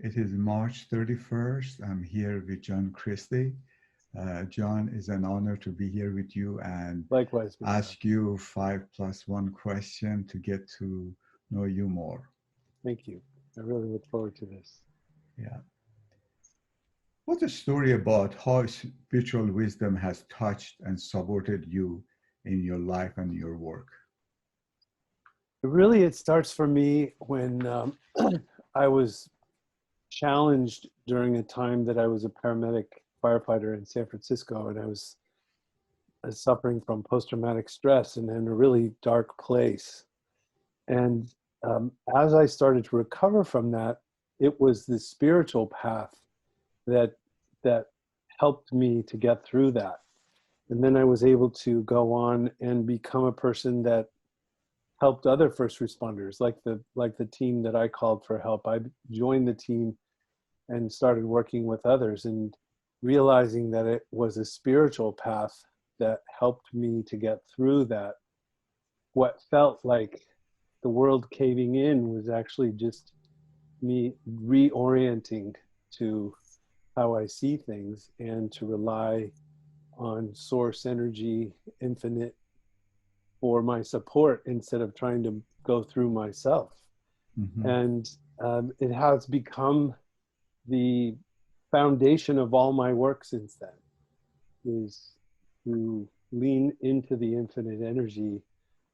It is March 31st. I'm here with John Christy. John, it's an honor to be here with you and Likewise, Vishal. ask you 5 plus 1 question to get to know you more. Thank you. I really look forward to this. Yeah. What's a story about how spiritual wisdom has touched and supported you in your life and your work? Really, it starts for me when I was challenged during a time that I was a paramedic firefighter in San Francisco, and I was suffering from post-traumatic stress and in a really dark place. And as I started to recover from that, it was the spiritual path that that helped me to get through that. And then I was able to go on and become a person that helped other first responders, like the team that I called for help. I joined the team and started working with others and realizing that it was a spiritual path that helped me to get through that. What felt like the world caving in was actually just me reorienting to how I see things and to rely on source energy, infinite, for my support instead of trying to go through myself. Mhm. And it has become the foundation of all my work since then, is to lean into the infinite energy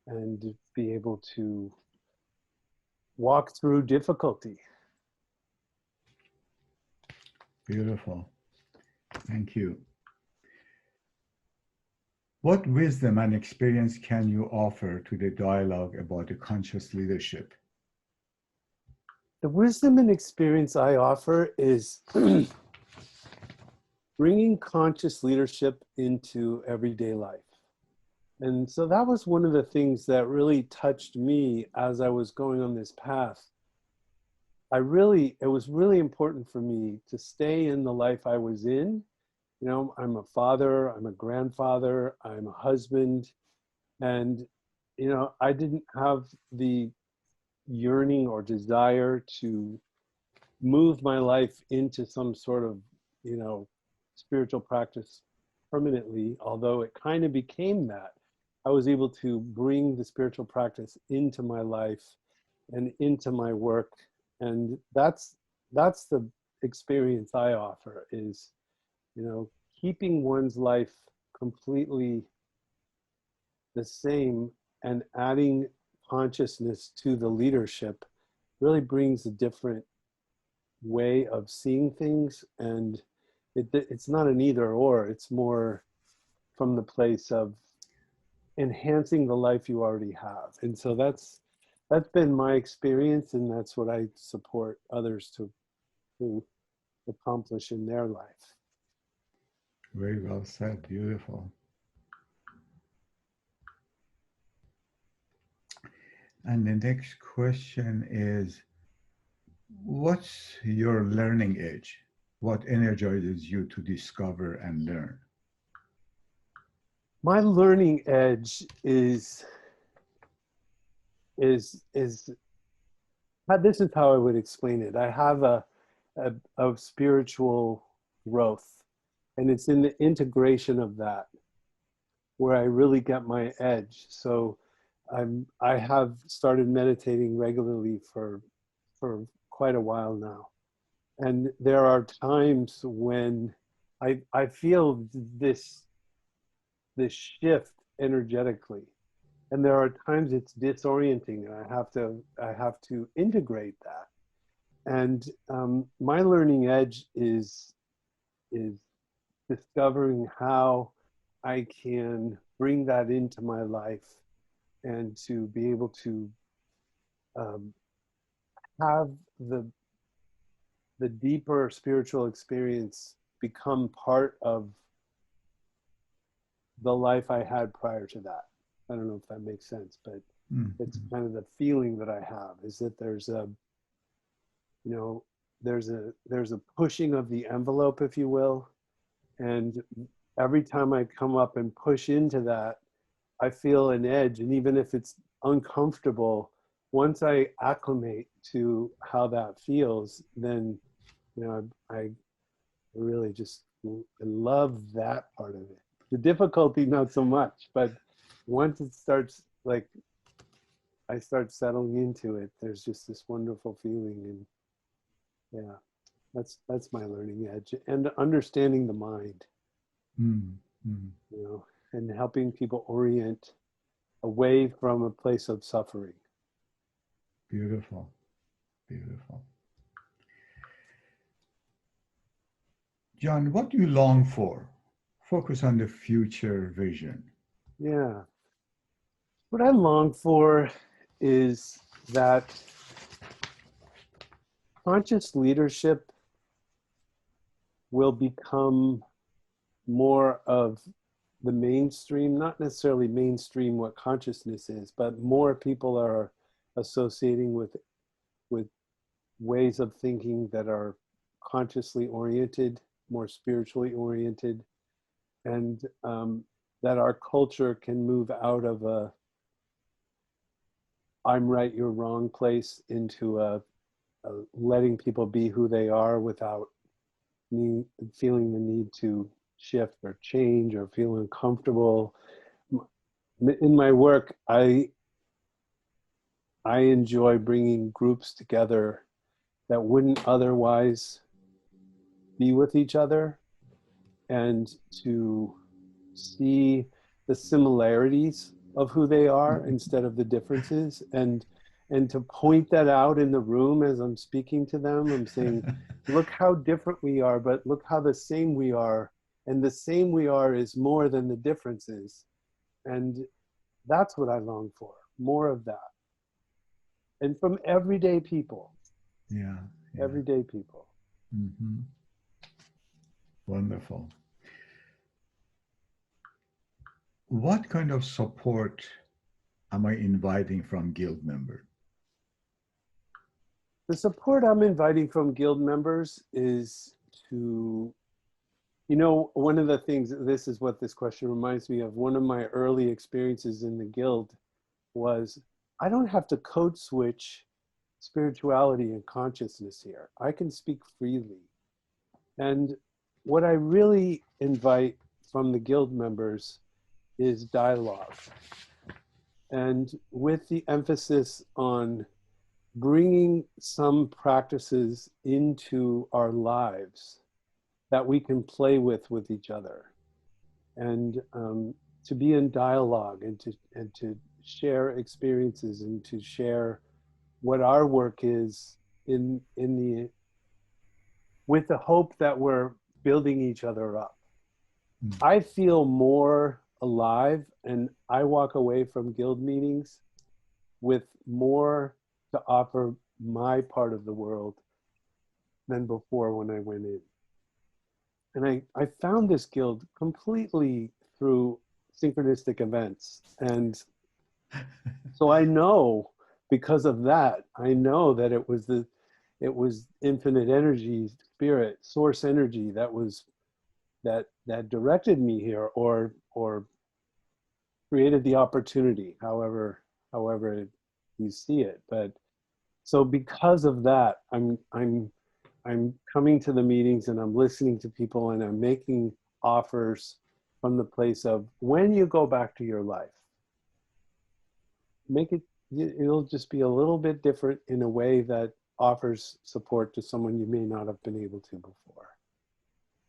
and be able to walk through difficulty. Beautiful. Thank you. What wisdom and experience can you offer to the dialogue about the conscious leadership? The wisdom and experience I offer is bringing conscious leadership into everyday life. And so that was one of the things that really touched me as I was going on this path. It was really important for me to stay in the life I was in. You know, I'm a father, I'm a grandfather, I'm a husband, and, you know, I didn't have the yearning or desire to move my life into some sort of, you know, spiritual practice permanently, although it kind of became that. I was able to bring the spiritual practice into my life and into my work. And that's the experience I offer is, you know, keeping one's life completely the same and adding consciousness to the leadership really brings a different way of seeing things. And it's not an either or, it's more from the place of enhancing the life you already have. And so that's been my experience, and that's what I support others to accomplish in their life. Very well said. Beautiful. And the next question is, what's your learning edge? What energizes you to discover and learn? My learning edge is this is how I would explain it. I have a spiritual growth, and it's in the integration of that where I really get my edge. So I have started meditating regularly for quite a while now. And there are times when I feel this shift energetically. And there are times it's disorienting, and I have to integrate that. And my learning edge is discovering how I can bring that into my life and to be able to um, have the deeper spiritual experience become part of the life I had prior to that. I don't know if that makes sense, but it's Mhm. kind of the feeling that I have is that there's a, you know, there's a pushing of the envelope, if you will. And every time I come up and push into that, I feel an edge. And even if it's uncomfortable, once I acclimate to how that feels, then You know, I really just love that part of it. The difficulty, not so much, but once it starts, like, I start settling into it, there's just this wonderful feeling. And yeah, that's my learning edge, and understanding the mind, Mm, mm. you know, and helping people orient away from a place of suffering. Beautiful, beautiful. John, what do you long for? Focus on the future vision. Yeah. What I long for is that conscious leadership will become more of the mainstream, not necessarily mainstream what consciousness is, but more people are associating with ways of thinking that are consciously oriented, more spiritually oriented, and that our culture can move out of a I'm right, you're wrong place into a letting people be who they are without me feeling the need to shift or change or feel uncomfortable. In my work, I enjoy bringing groups together that wouldn't otherwise be with each other, and to see the similarities of who they are instead of the differences, and to point that out in the room as I'm speaking to them. I'm saying, look how different we are, but look how the same we are, and the same we are is more than the differences. And that's what I long for, more of that, and from everyday people. Yeah, yeah. Everyday people. Mm-hmm. Wonderful. What kind of support am I inviting from guild members? The support I'm inviting from guild members is to, you know, one of the things, this is what this question reminds me of, one of my early experiences in the guild was, I don't have to code switch spirituality and consciousness here. I can speak freely. And what I really invite from the guild members is dialogue. And with the emphasis on bringing some practices into our lives that we can play with each other, and to be in dialogue, and to share experiences, and to share what our work is in the with the hope that we're building each other up. Mm. I feel more alive, and I walk away from guild meetings with more to offer my part of the world than before when I went in. And I found this guild completely through synchronistic events. And so I know, because of that, I know that it was infinite energy, spirit, source energy that directed me here, or created the opportunity, however you see it. But so because of that, I'm coming to the meetings, and I'm listening to people, and I'm making offers from the place of, when you go back to your life, it'll just be a little bit different in a way that offers support to someone you may not have been able to before.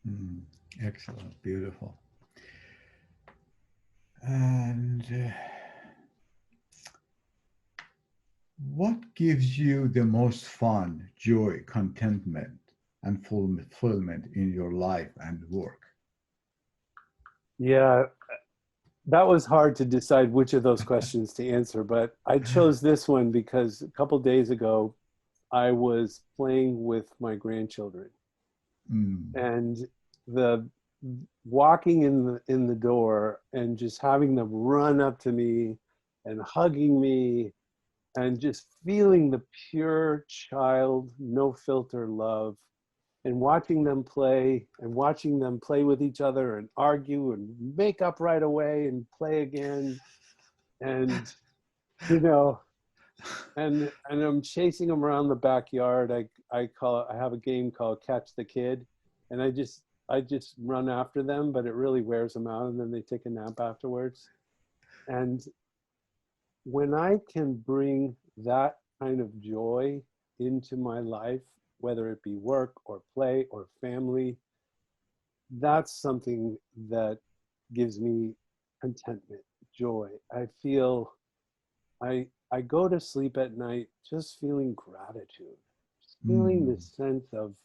Mm. Excellent, beautiful. And what gives you the most fun, joy, contentment, and fulfillment in your life and work? Yeah, that was hard to decide which of those questions to answer, but I chose this one because a couple days ago, I was playing with my grandchildren, Mm. and the walking in the door and just having them run up to me and hugging me, and just feeling the pure child, no filter love, and watching them play, and watching them play with each other and argue and make up right away and play again. And, you know, and I'm chasing them around the backyard. I have a game called Catch the Kid, and I just run after them, but it really wears them out, and then they take a nap afterwards. And when I can bring that kind of joy into my life, whether it be work or play or family, that's something that gives me contentment, joy. I feel I go to sleep at night just feeling gratitude, just feeling Mm, this sense of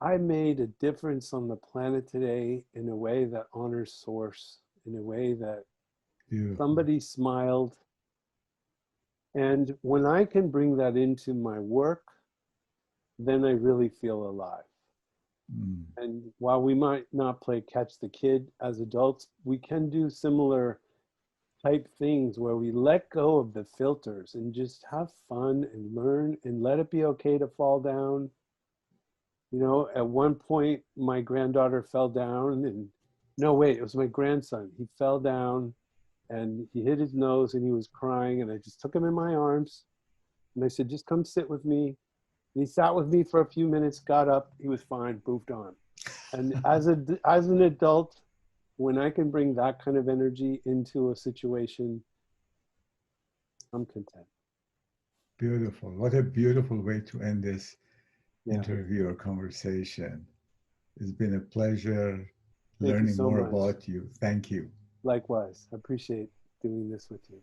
I made a difference on the planet today in a way that honors source, in a way that beautiful. somebody smiled. And when I can bring that into my work, then I really feel alive. Mm, And while we might not play catch the kid as adults, we can do similar type things where we let go of the filters and just have fun and learn and let it be okay to fall down. You know, at one point, my granddaughter fell down and no, wait, it was my grandson. He fell down and he hit his nose and he was crying. And I just took him in my arms and I said, just come sit with me. And he sat with me for a few minutes, got up, he was fine, moved on. And as an adult, when I can bring that kind of energy into a situation, I'm content. beautiful. What a beautiful way to end this Yeah. interview or conversation. It's been a pleasure Thank you learning so more much. about you. Thank you. Likewise. I appreciate doing this with you.